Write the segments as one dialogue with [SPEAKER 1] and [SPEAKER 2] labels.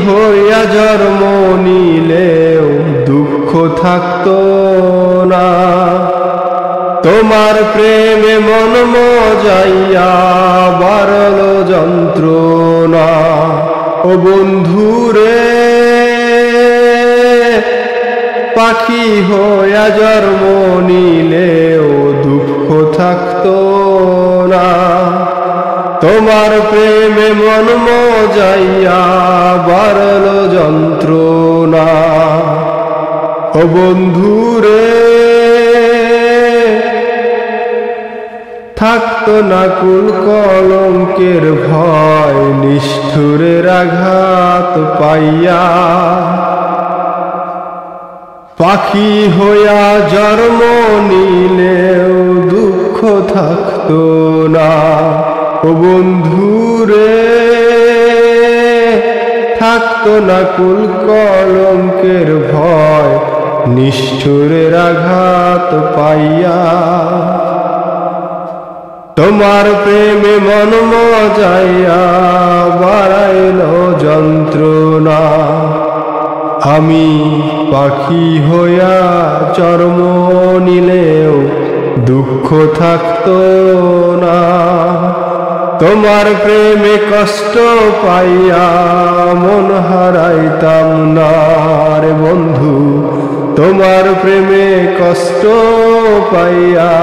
[SPEAKER 1] হইয়া জন্ম নিলেও দুঃখ থাকতো না। তোমার প্রেমে মন মজাইয়া বাড়ল যন্ত্রণা। ও বন্ধুরে, পাখি হইয়া জন্ম নিলেও দুঃখ থাকতো না। তোমার প্রেমে মন মজাইয়া বাড়ল যন্ত্রণা। ও বন্ধুরে, থাকতো না কুল কলঙ্কের ভয় নিষ্ঠুরের আঘাত পাইয়া। পাখি হইয়া জন্ম নিলেও দুঃখ থাকতো না। ও বন্ধুরে, থাকতো না কুল কলঙ্কের ভয় নিষ্ঠুরের আঘাত পাইয়া। তোমার প্রেমে মন মজাইয়া বাড়াইল যন্ত্রণা। আমি পাখি হইয়া জন্ম নিলেও দুঃখ থাকতো না। তোমার প্রেমে কষ্ট পাইয়া মন হারাইতাম না রে বন্ধু। তোমার প্রেমে কষ্ট পাইয়া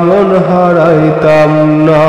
[SPEAKER 1] মন হারাইতাম না।